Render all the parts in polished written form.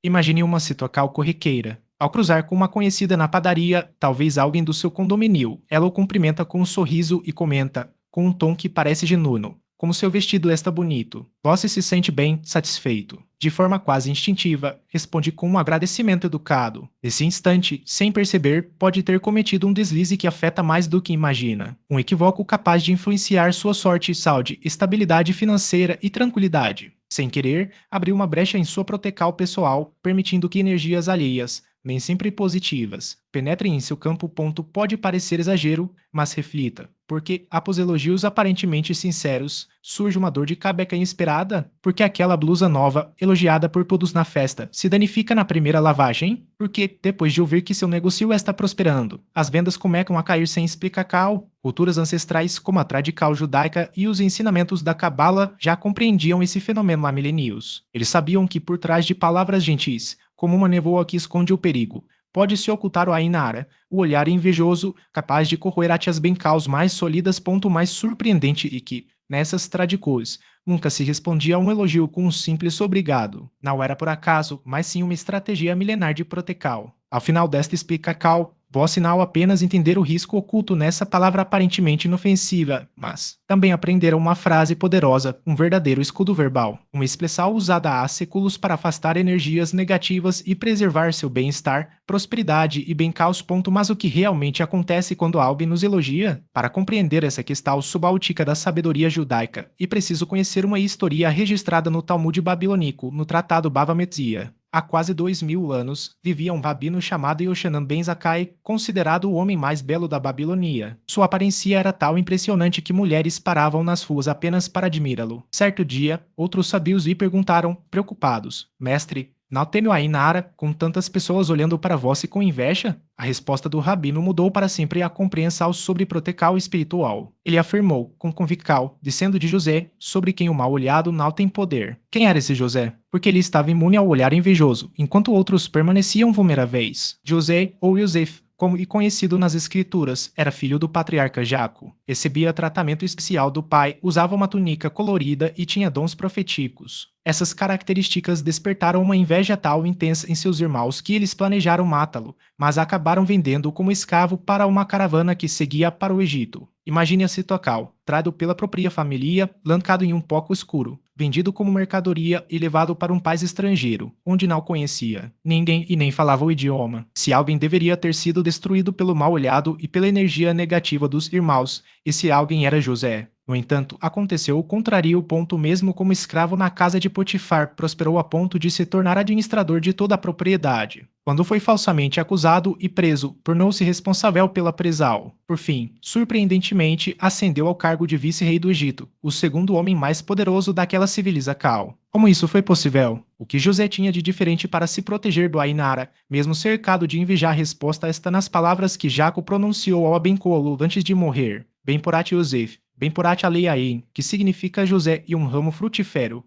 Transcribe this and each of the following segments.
Imagine uma situação corriqueira. Ao cruzar com uma conhecida na padaria, talvez alguém do seu condomínio, ela o cumprimenta com um sorriso e comenta, com um tom que parece genuíno: como seu vestido está bonito. Você se sente bem, satisfeito. De forma quase instintiva, responde com um agradecimento educado. Nesse instante, sem perceber, pode ter cometido um deslize que afeta mais do que imagina. Um equívoco capaz de influenciar sua sorte, saúde, estabilidade financeira e tranquilidade. Sem querer, abriu uma brecha em sua protecal pessoal, permitindo que energias alheias, nem sempre positivas, penetrem em seu campo. Pode parecer exagero, mas reflita, porque, após elogios aparentemente sinceros, surge uma dor de cabeça inesperada, porque aquela blusa nova, elogiada por todos na festa, se danifica na primeira lavagem, porque, depois de ouvir que seu negócio está prosperando, as vendas começam a cair sem explicação. Culturas ancestrais como a tradical judaica e os ensinamentos da Cabala já compreendiam esse fenômeno há milênios. Eles sabiam que por trás de palavras gentis, como uma nevoa que esconde o perigo, pode se ocultar o Ainara, o olhar invejoso, capaz de corroer as bencaus mais sólidas. Mais surpreendente e que, nessas tradições, nunca se respondia a um elogio com um simples obrigado. Não era por acaso, mas sim uma estratégia milenar de protecal. Ao final desta explicação, voz sinal apenas entender o risco oculto nessa palavra aparentemente inofensiva, mas também aprenderam uma frase poderosa, um verdadeiro escudo verbal, uma expressão usada há séculos para afastar energias negativas e preservar seu bem-estar, prosperidade e bem-caos. Mas o que realmente acontece quando alguém nos elogia? Para compreender essa questão subaltica da sabedoria judaica, é preciso conhecer uma história registrada no Talmud babilônico, no Tratado Bava Metzia. Há quase 2000 anos, vivia um rabino chamado Yochanan ben Zakkai, considerado o homem mais belo da Babilônia. Sua aparência era tão impressionante que mulheres paravam nas ruas apenas para admirá-lo. Certo dia, outros sabios lhe perguntaram, preocupados: Mestre, não teme o Ainara, com tantas pessoas olhando para você com inveja? A resposta do rabino mudou para sempre a compreensão sobre protecal espiritual. Ele afirmou, com convicção, dizendo de José, sobre quem o mal olhado não tem poder. Quem era esse José? Porque ele estava imune ao olhar invejoso, enquanto outros permaneciam vulneráveis. José, ou Yosef, como e conhecido nas escrituras, era filho do patriarca Jaco. Recebia tratamento especial do pai, usava uma túnica colorida e tinha dons proféticos. Essas características despertaram uma inveja tal intensa em seus irmãos que eles planejaram matá-lo, mas acabaram vendendo-o como escravo para uma caravana que seguia para o Egito. Imagine a situação: traído pela própria família, lancado em um pouco escuro, vendido como mercadoria e levado para um país estrangeiro, onde não conhecia ninguém e nem falava o idioma. Se alguém deveria ter sido destruído pelo mal olhado e pela energia negativa dos irmãos, esse alguém era José. No entanto, aconteceu o contrário. Mesmo como escravo na casa de Potifar, prosperou a ponto de se tornar administrador de toda a propriedade. Quando foi falsamente acusado e preso, tornou-se responsável pela prisão. Por fim, surpreendentemente, ascendeu ao cargo de vice-rei do Egito, o segundo homem mais poderoso daquela civilização. Como isso foi possível? O que José tinha de diferente para se proteger do Ainara, mesmo cercado de inveja? A resposta está nas palavras que Jaco pronunciou ao Abencolo antes de morrer: Ben-Porat Yosef, Ben-Porat Aleaim, que significa José e um ramo frutífero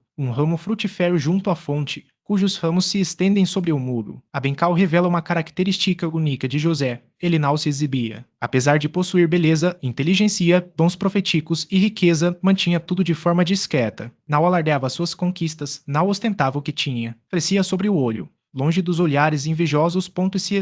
junto à fonte, cujos ramos se estendem sobre o muro. Abencal revela uma característica única de José: ele não se exibia. Apesar de possuir beleza, inteligência, dons proféticos e riqueza, mantinha tudo de forma discreta. Não alardeava suas conquistas, não ostentava o que tinha. Crescia sobre o olho, longe dos olhares invejosos.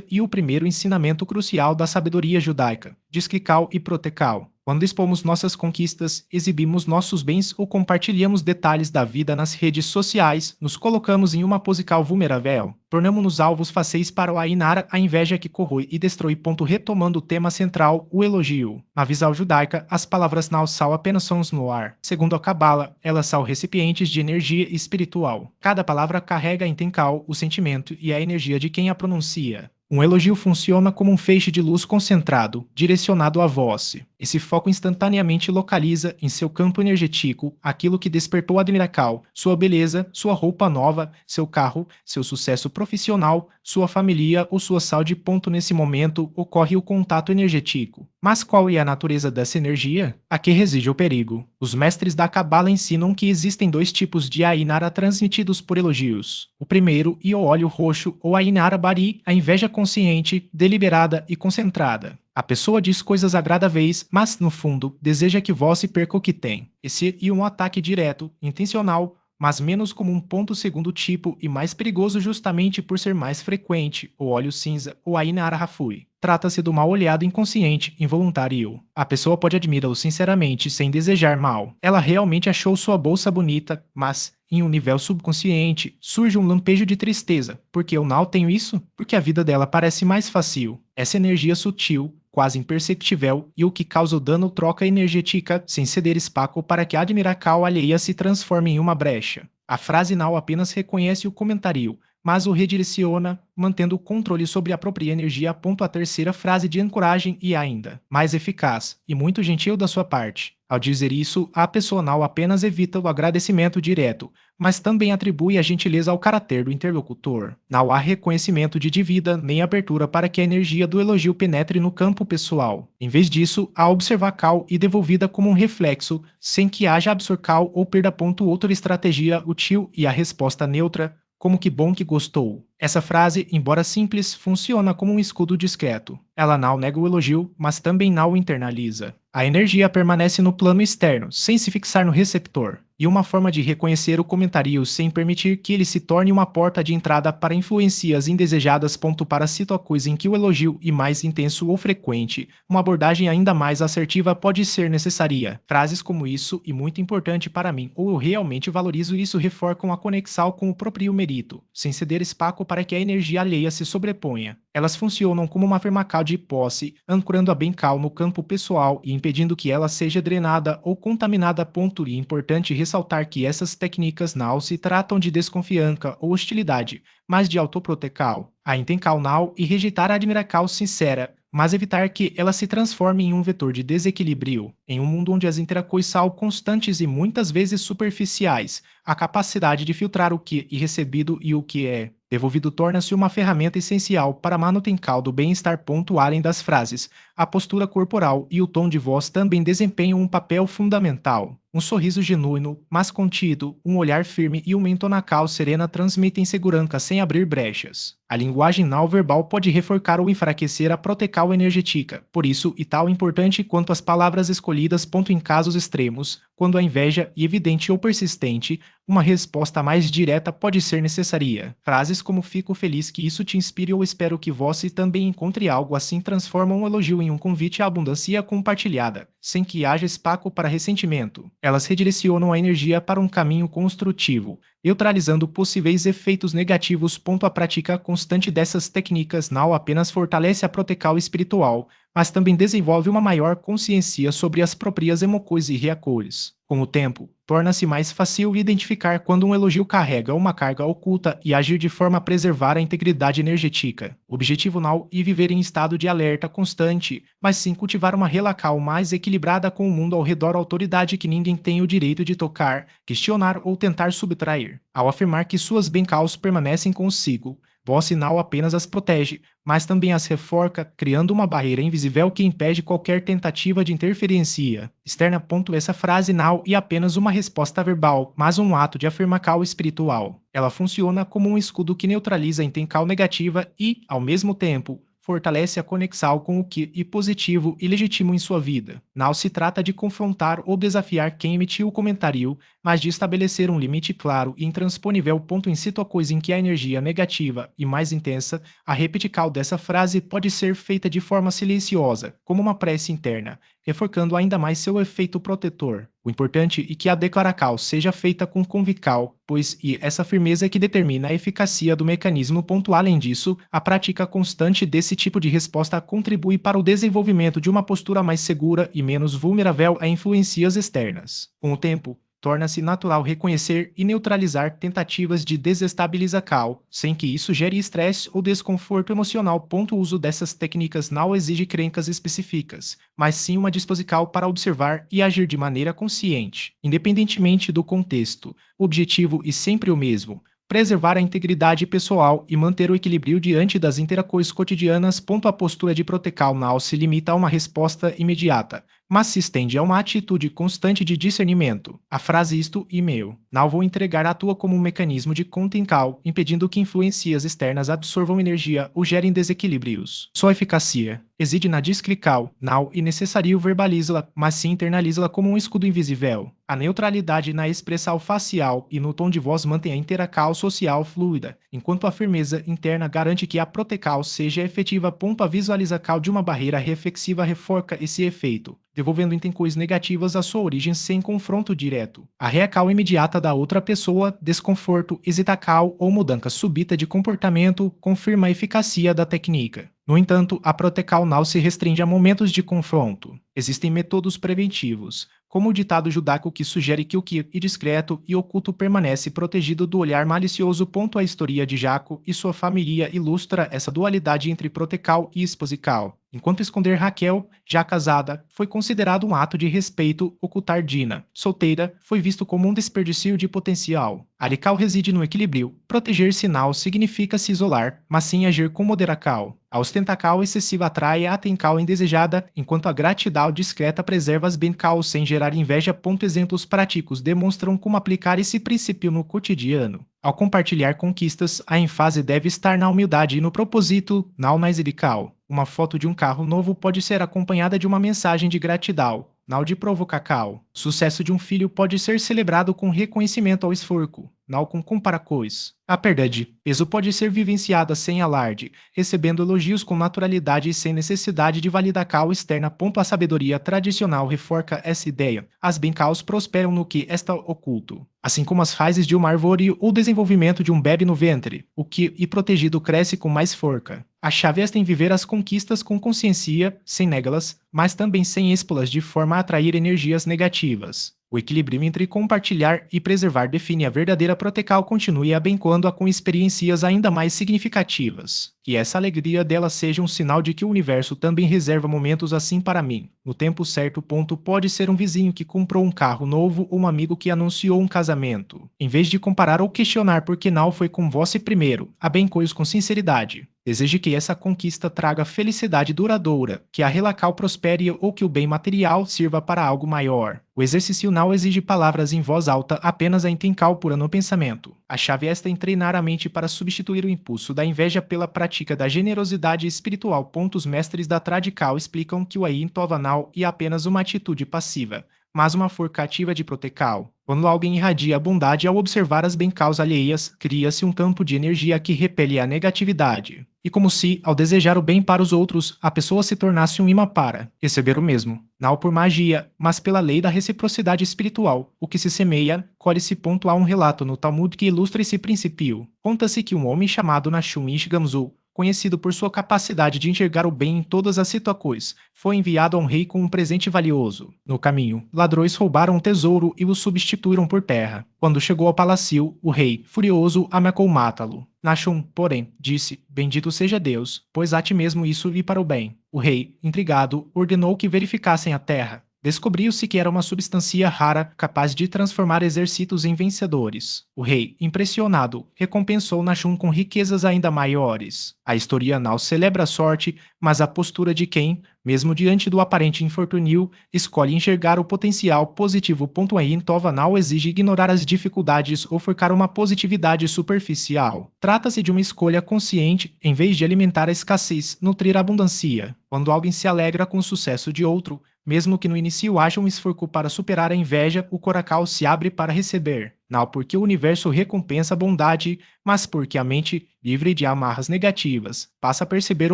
E o primeiro ensinamento crucial da sabedoria judaica: discrical e protecal. Quando expomos nossas conquistas, exibimos nossos bens ou compartilhamos detalhes da vida nas redes sociais, nos colocamos em uma posição vulnerável, tornamos-nos alvos fáceis para o Ainara, a inveja que corrói e destrói. Retomando o tema central, o elogio. Na visão judaica, as palavras não são apenas sons no ar. Segundo a Cabala, elas são recipientes de energia espiritual. Cada palavra carrega em tencal o sentimento e a energia de quem a pronuncia. Um elogio funciona como um feixe de luz concentrado, direcionado à voz. Esse foco instantaneamente localiza, em seu campo energético, aquilo que despertou a admiração: sua beleza, sua roupa nova, seu carro, seu sucesso profissional, sua família ou sua saúde. Nesse momento, ocorre o contato energético. Mas qual é a natureza dessa energia? Aqui reside o perigo. Os mestres da Cabala ensinam que existem dois tipos de Ainara transmitidos por elogios. O primeiro é o óleo roxo, ou Ainara Bari, a inveja consciente, deliberada e concentrada. A pessoa diz coisas agradáveis, mas, no fundo, deseja que você perca o que tem. Esse é um ataque direto, intencional, mas menos comum. Segundo tipo e mais perigoso justamente por ser mais frequente, o óleo cinza ou a Inarahafui. Trata-se do mal olhado inconsciente, involuntário. A pessoa pode admirá-lo sinceramente, sem desejar mal. Ela realmente achou sua bolsa bonita, mas, em um nível subconsciente, surge um lampejo de tristeza. Por que eu não tenho isso? Porque a vida dela parece mais fácil. Essa energia sutil, quase imperceptível, e o que causa o dano troca energética, sem ceder espaço para que a admiração alheia se transforme em uma brecha. A frase não apenas reconhece o comentário, mas o redireciona, mantendo o controle sobre a própria energia. A terceira frase de ancoragem e ainda mais eficaz, e muito gentil da sua parte. Ao dizer isso, a pessoa não apenas evita o agradecimento direto, mas também atribui a gentileza ao caráter do interlocutor. Não há reconhecimento de dívida nem abertura para que a energia do elogio penetre no campo pessoal. Em vez disso, a observar cal e devolvida como um reflexo, sem que haja absorcal ou perda. Outra estratégia útil e a resposta neutra, como que bom que gostou. Essa frase, embora simples, funciona como um escudo discreto. Ela não nega o elogio, mas também não o internaliza. A energia permanece no plano externo, sem se fixar no receptor, e uma forma de reconhecer o comentário sem permitir que ele se torne uma porta de entrada para influências indesejadas. Para situações em que o elogio é mais intenso ou frequente, uma abordagem ainda mais assertiva pode ser necessária. Frases como isso e muito importante para mim, ou eu realmente valorizo isso, reforçam a conexão com o próprio mérito, sem ceder espaço para que a energia alheia se sobreponha. Elas funcionam como uma afirmação de posse, ancorando a bem cal no campo pessoal e impedindo que ela seja drenada ou contaminada. E é importante ressaltar que essas técnicas não se tratam de desconfiança ou hostilidade, mas de autoproteção. A intenção não e rejeitar a admiração sincera, mas evitar que ela se transforme em um vetor de desequilíbrio. Em um mundo onde as interações são constantes e muitas vezes superficiais, a capacidade de filtrar o que é recebido e o que é devolvido torna-se uma ferramenta essencial para a manutenção do bem-estar. Além das frases, a postura corporal e o tom de voz também desempenham um papel fundamental. Um sorriso genuíno, mas contido, um olhar firme e uma entonação serena transmitem segurança sem abrir brechas. A linguagem não verbal pode reforçar ou enfraquecer a proteção energética, por isso é tão importante quanto as palavras escolhidas. Em casos extremos, quando a inveja é evidente ou persistente, uma resposta mais direta pode ser necessária. Frases como "fico feliz que isso te inspire" ou "espero que você também encontre algo assim" transformam um elogio em um convite à abundância compartilhada, sem que haja espaço para ressentimento. Elas redirecionam a energia para um caminho construtivo, neutralizando possíveis efeitos negativos. A prática constante dessas técnicas não apenas fortalece a proteção espiritual, mas também desenvolve uma maior consciência sobre as próprias emoções e reações. Com o tempo, torna-se mais fácil identificar quando um elogio carrega uma carga oculta e agir de forma a preservar a integridade energética. O objetivo não é viver em estado de alerta constante, mas sim cultivar uma relação mais equilibrada com o mundo ao redor, autoridade que ninguém tem o direito de tocar, questionar ou tentar subtrair. Ao afirmar que suas bem-caus permanecem consigo, você não apenas as protege, mas também as reforça, criando uma barreira invisível que impede qualquer tentativa de interferência externa. Essa frase não é apenas uma resposta verbal, mas um ato de afirmação espiritual. Ela funciona como um escudo que neutraliza a intenção negativa e, ao mesmo tempo, fortalece a conexão com o que é positivo e legítimo em sua vida. Não se trata de confrontar ou desafiar quem emitiu o comentário, mas de estabelecer um limite claro e intransponível. Em situações em que a energia negativa e mais intensa, a repetição dessa frase pode ser feita de forma silenciosa, como uma prece interna, reforçando ainda mais seu efeito protetor. O importante é que a declaração seja feita com convicção, pois é essa firmeza que determina a eficácia do mecanismo. Além disso, a prática constante desse tipo de resposta contribui para o desenvolvimento de uma postura mais segura e menos vulnerável a influências externas. Com o tempo, torna-se natural reconhecer e neutralizar tentativas de desestabilização, sem que isso gere estresse ou desconforto emocional. O uso dessas técnicas não exige crenças específicas, mas sim uma disposição para observar e agir de maneira consciente, independentemente do contexto. O objetivo é sempre o mesmo: preservar a integridade pessoal e manter o equilíbrio diante das interações cotidianas. A postura de proteção não se limita a uma resposta imediata, mas se estende a uma atitude constante de discernimento. A frase isto e meu, não vou entregar atua como um mecanismo de contencal, impedindo que influências externas absorvam energia ou gerem desequilíbrios. Sua eficácia reside na disclical, não e necessário verbaliza-la, mas sim internaliza-la como um escudo invisível. A neutralidade na expressão facial e no tom de voz mantém a interacal social fluida, enquanto a firmeza interna garante que a protecal seja efetiva. A visualizacal de uma barreira reflexiva reforça esse efeito, devolvendo intenções negativas à sua origem sem confronto direto. A reacal imediata da outra pessoa, desconforto, hesitacal ou mudança súbita de comportamento confirma a eficácia da técnica. No entanto, a protecal não se restringe a momentos de confronto. Existem métodos preventivos, como o ditado judaico que sugere que o que é discreto e oculto permanece protegido do olhar malicioso. A história de Jaco e sua família ilustra essa dualidade entre protecal e esposical. Enquanto esconder Raquel, já casada, foi considerado um ato de respeito, ocultar Dina, solteira, foi visto como um desperdício de potencial. Arical reside no equilíbrio. Proteger-se não significa se isolar, mas sim agir com moderacal. A ostentacal excessiva atrai a atencal indesejada, enquanto a gratidão discreta preserva as bencal sem gerar inveja. Exemplos práticos demonstram como aplicar esse princípio no cotidiano. Ao compartilhar conquistas, a ênfase deve estar na humildade e no propósito, não na exilical. Uma foto de um carro novo pode ser acompanhada de uma mensagem de gratidão, não de provocacal. O sucesso de um filho pode ser celebrado com reconhecimento ao esforço, não com comparacões. A perda de peso pode ser vivenciada sem alarde, recebendo elogios com naturalidade e sem necessidade de validacal externa. A sabedoria tradicional reforça essa ideia. As bencaus prosperam no que está oculto. Assim como as raízes de uma árvore ou o desenvolvimento de um bebê no ventre, o que é protegido cresce com mais força. A chave está em viver as conquistas com consciência, sem negá-las, mas também sem expô-las de forma a atrair energias negativas. O equilíbrio entre compartilhar e preservar define a verdadeira protecal. Continue abençoando-a com experiências ainda mais significativas. Que essa alegria dela seja um sinal de que o universo também reserva momentos assim para mim. No tempo certo. Pode ser um vizinho que comprou um carro novo ou um amigo que anunciou um casamento. Em vez de comparar ou questionar por que não foi com você primeiro, abençoe-os com sinceridade. Deseje que essa conquista traga felicidade duradoura, que a relacal prospere ou que o bem material sirva para algo maior. O exercício não exige palavras em voz alta, apenas a intencal pura no pensamento. A chave está em treinar a mente para substituir o impulso da inveja pela prática da generosidade espiritual. Os mestres da Tradical explicam que o Ayin Tovanal é apenas uma atitude passiva, mas uma força ativa de protecal. Quando alguém irradia a bondade ao observar as bencaus alheias, cria-se um campo de energia que repele a negatividade. E como se, ao desejar o bem para os outros, a pessoa se tornasse um imã para receber o mesmo. Não por magia, mas pela lei da reciprocidade espiritual. O que se semeia, colhe-se. Há um relato no Talmud que ilustra esse princípio. Conta-se que um homem chamado Nashum Ish Gamzu, conhecido por sua capacidade de enxergar o bem em todas as situações, foi enviado a um rei com um presente valioso. No caminho, ladrões roubaram um tesouro e o substituíram por terra. Quando chegou ao palácio, o rei, furioso, ameaçou matá-lo. Nashum, porém, disse: Bendito seja Deus, pois a ti mesmo isso lhe para o bem. O rei, intrigado, ordenou que verificassem a terra. Descobriu-se que era uma substância rara capaz de transformar exércitos em vencedores. O rei, impressionado, recompensou Nashum com riquezas ainda maiores. A história não celebra a sorte, mas a postura de quem, mesmo diante do aparente infortúnio, escolhe enxergar o potencial positivo. Aí Tova não exige ignorar as dificuldades ou focar uma positividade superficial. Trata-se de uma escolha consciente, em vez de alimentar a escassez, nutrir a abundância. Quando alguém se alegra com o sucesso de outro, mesmo que no início haja um esforço para superar a inveja, o coracal se abre para receber. Não porque o universo recompensa a bondade, mas porque a mente, livre de amarras negativas, passa a perceber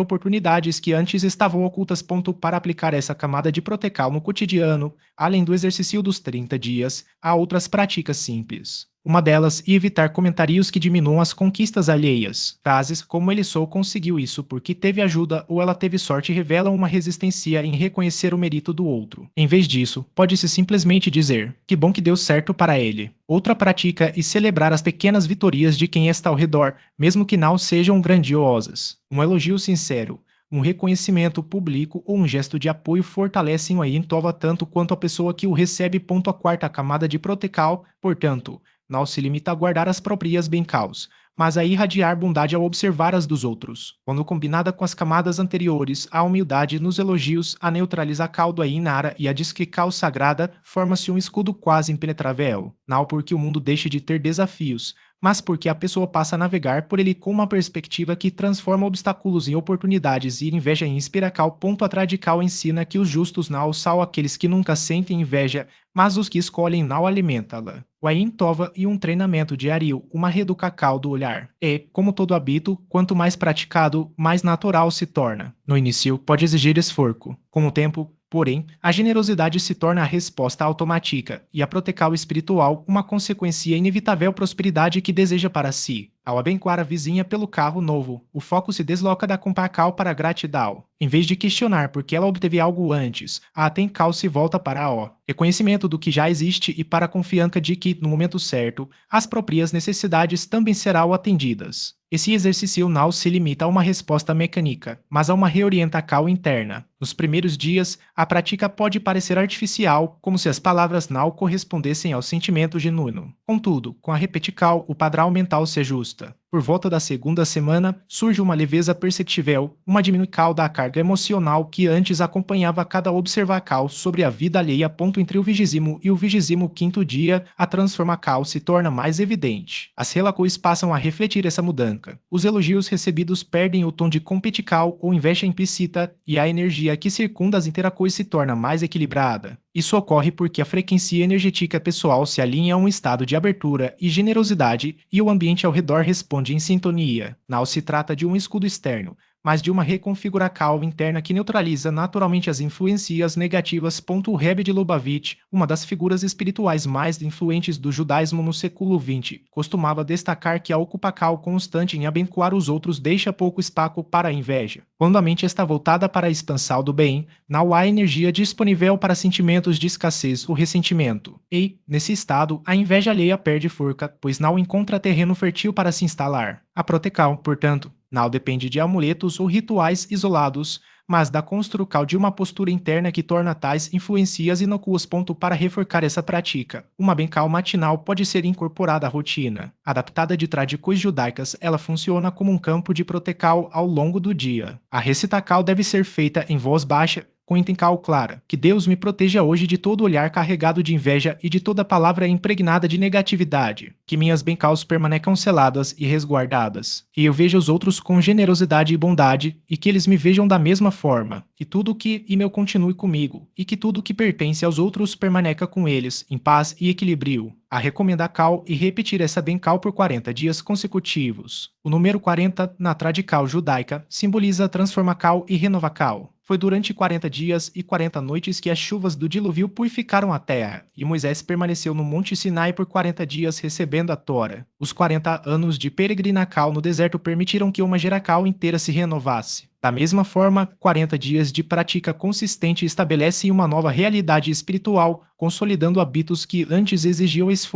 oportunidades que antes estavam ocultas. Para aplicar essa camada de protecal no cotidiano, além do exercício dos 30 dias, há outras práticas simples. Uma delas é evitar comentários que diminuam as conquistas alheias. Frases como ele só conseguiu isso porque teve ajuda ou ela teve sorte revelam uma resistência em reconhecer o mérito do outro. Em vez disso, pode-se simplesmente dizer: que bom que deu certo para ele. Outra prática é celebrar as pequenas vitórias de quem está ao redor, mesmo que não sejam grandiosas. Um elogio sincero, um reconhecimento público ou um gesto de apoio fortalecem o Ayin Tova tanto quanto a pessoa que o recebe. A quarta camada de protecal, portanto, não se limita a guardar as próprias bencaus, mas a irradiar bondade ao observar as dos outros. Quando combinada com as camadas anteriores, a humildade nos elogios, a neutraliza caldo a inara e a disquical sagrada, forma-se um escudo quase impenetrável. Não porque o mundo deixe de ter desafios, mas porque a pessoa passa a navegar por ele com uma perspectiva que transforma obstáculos em oportunidades e inveja em inspiracal. Ponto a tradical ensina que os justos não são aqueles que nunca sentem inveja, mas os que escolhem não alimentá-la. O Ain Tova e um treinamento diário, uma reeducação do olhar. E, como todo hábito, quanto mais praticado, mais natural se torna. No início, pode exigir esforço. Com o tempo, porém, a generosidade se torna a resposta automática, e a proteção espiritual uma consequência inevitável prosperidade que deseja para si. Ao abençoar a vizinha pelo carro novo, o foco se desloca da compaixão para a gratidão. Em vez de questionar por que ela obteve algo antes, a atenção se volta para o reconhecimento do que já existe e para a confiança de que, no momento certo, as próprias necessidades também serão atendidas. Esse exercício não se limita a uma resposta mecânica, mas a uma reorientação interna. Nos primeiros dias, a prática pode parecer artificial, como se as palavras não correspondessem ao sentimento genuíno. Contudo, com a repetição, o padrão mental se ajusta. Por volta da segunda semana, surge uma leveza perceptível, uma diminuição da carga emocional que antes acompanhava cada observação sobre a vida alheia. Entre o 20º e o 25º dia, a transformação se torna mais evidente. As relações passam a refletir essa mudança. Os elogios recebidos perdem o tom de competição ou inveja implícita e a energia que circunda as interações se torna mais equilibrada. Isso ocorre porque a frequência energética pessoal se alinha a um estado de abertura e generosidade e o ambiente ao redor responde em sintonia. Não se trata de um escudo externo, mas de uma reconfiguração interna que neutraliza naturalmente as influências negativas. O Rebbe de Lubavitch, uma das figuras espirituais mais influentes do judaísmo no século XX, costumava destacar que a ocupação constante em abençoar os outros deixa pouco espaço para a inveja. Quando a mente está voltada para a expansão do bem, não há energia disponível para sentimentos de escassez ou ressentimento. E, nesse estado, a inveja alheia perde força, pois não encontra terreno fértil para se instalar. A proteção, portanto, não depende de amuletos ou rituais isolados, mas da construção de uma postura interna que torna tais influências inócuas. Para reforçar essa prática, uma benção matinal pode ser incorporada à rotina. Adaptada de tradições judaicas, ela funciona como um campo de proteção ao longo do dia. A recitação deve ser feita em voz baixa, com intenção clara, que Deus me proteja hoje de todo olhar carregado de inveja e de toda palavra impregnada de negatividade, que minhas bênçãos permaneçam seladas e resguardadas, e eu veja os outros com generosidade e bondade, e que eles me vejam da mesma forma, e tudo que meu continue comigo, e que tudo que pertence aos outros permaneça com eles, em paz e equilíbrio. A recomendação e repetir essa benção por 40 dias consecutivos. O número 40, na tradição judaica, simboliza a transformação e renovação. Foi durante 40 dias e 40 noites que as chuvas do dilúvio purificaram a terra, e Moisés permaneceu no Monte Sinai por 40 dias recebendo a Tora. Os 40 anos de peregrinação no deserto permitiram que uma geração inteira se renovasse. Da mesma forma, 40 dias de prática consistente estabelecem uma nova realidade espiritual, consolidando hábitos que antes exigiam esforço.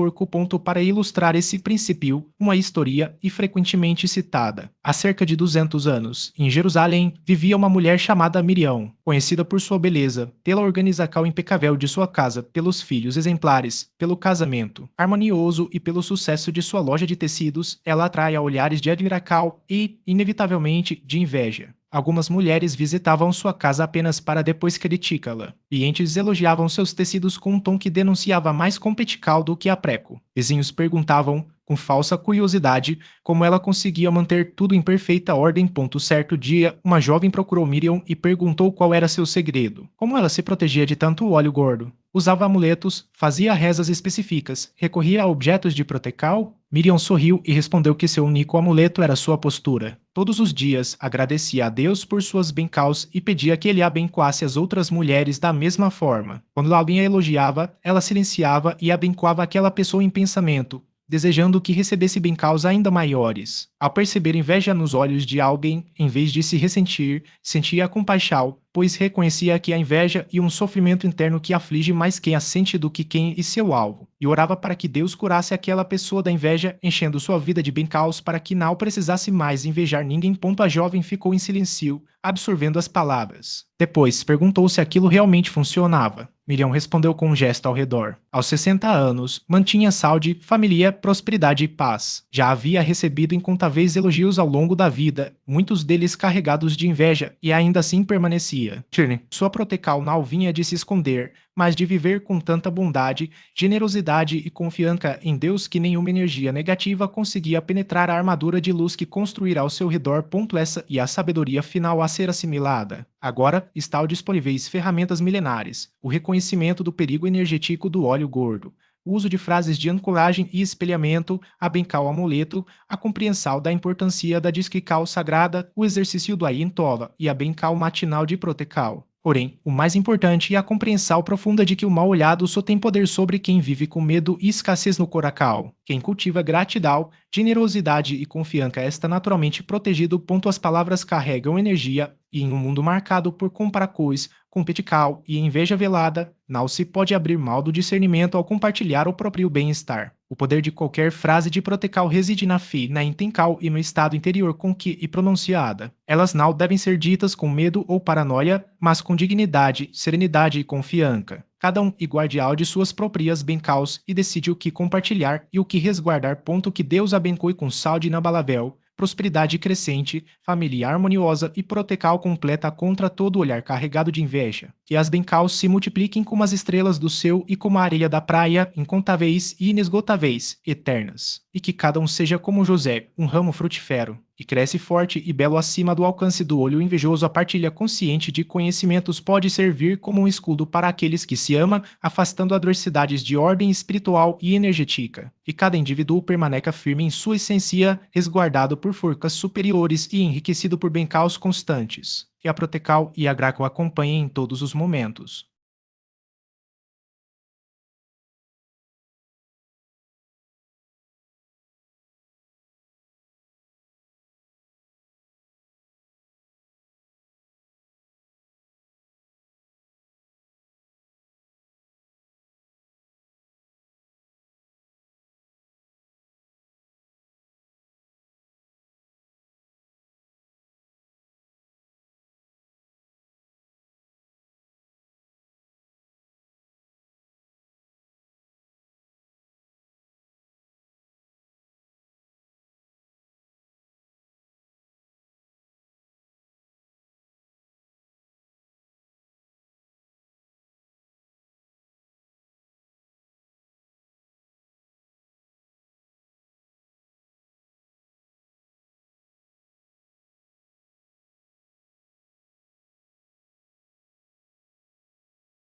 Para ilustrar esse princípio, uma história e frequentemente citada. Há cerca de 200 anos, em Jerusalém, vivia uma mulher chamada Miriam, conhecida por sua beleza, pela organização impecável de sua casa, pelos filhos exemplares, pelo casamento harmonioso e pelo sucesso de sua loja de tecidos. Ela atrai a olhares de admiração e, inevitavelmente, de inveja. Algumas mulheres visitavam sua casa apenas para depois criticá-la. Clientes elogiavam seus tecidos com um tom que denunciava mais competical do que apreco. Vizinhos perguntavam, com falsa curiosidade, como ela conseguia manter tudo em perfeita ordem. Certo dia, uma jovem procurou Miriam e perguntou qual era seu segredo. Como ela se protegia de tanto óleo gordo? Usava amuletos, fazia rezas específicas, recorria a objetos de proteção? Miriam sorriu e respondeu que seu único amuleto era sua postura. Todos os dias, agradecia a Deus por suas bênçãos e pedia que ele abençoasse as outras mulheres da mesma forma. Quando alguém a elogiava, ela silenciava e abençoava aquela pessoa em pensamento, desejando que recebesse bênçãos ainda maiores. Ao perceber inveja nos olhos de alguém, em vez de se ressentir, sentia compaixão, pois reconhecia que a inveja e um sofrimento interno que aflige mais quem a sente do que quem e seu alvo, e orava para que Deus curasse aquela pessoa da inveja, enchendo sua vida de bem-caos para que não precisasse mais invejar ninguém. A jovem ficou em silêncio, absorvendo as palavras. Depois, perguntou se aquilo realmente funcionava. Miriam respondeu com um gesto ao redor. Aos 60 anos, mantinha saúde, família, prosperidade e paz. Já havia recebido incontáveis elogios ao longo da vida, muitos deles carregados de inveja, e ainda assim permanecia. Sua protecal não vinha de se esconder, mas de viver com tanta bondade, generosidade e confiança em Deus que nenhuma energia negativa conseguia penetrar a armadura de luz que construirá ao seu redor. Essa e a sabedoria final a ser assimilada. Agora estão disponíveis ferramentas milenares, o reconhecimento do perigo energético do óleo gordo, o uso de frases de ancoragem e espelhamento, a bencal amuleto, a compreensão da importância da disquical sagrada, o exercício do Ayentola e a bencal matinal de protecal. Porém, o mais importante é a compreensão profunda de que o mal olhado só tem poder sobre quem vive com medo e escassez no coracal. Quem cultiva gratidão, generosidade e confiança está naturalmente protegido. As palavras carregam energia, e em um mundo marcado por comparacões, competical e inveja velada, não se pode abrir mal do discernimento ao compartilhar o próprio bem-estar. O poder de qualquer frase de protecal reside na fé, na intenção e no estado interior com que é pronunciada. Elas não devem ser ditas com medo ou paranoia, mas com dignidade, serenidade e confiança. Cada um é guardião de suas próprias bem-caus e decide o que compartilhar e o que resguardar. Que Deus abençoe com saúde inabalável, prosperidade crescente, família harmoniosa e protecal completa contra todo olhar carregado de inveja. Que as bem-caus se multipliquem como as estrelas do céu e como a areia da praia, incontáveis e inesgotáveis, eternas. E que cada um seja como José, um ramo frutífero, que cresce forte e belo acima do alcance do olho invejoso. A partilha consciente de conhecimentos pode servir como um escudo para aqueles que se amam, afastando adversidades de ordem espiritual e energética. E cada indivíduo permaneça firme em sua essência, resguardado por forças superiores e enriquecido por bem-caus constantes. Que a protecal e a graça o acompanhem em todos os momentos.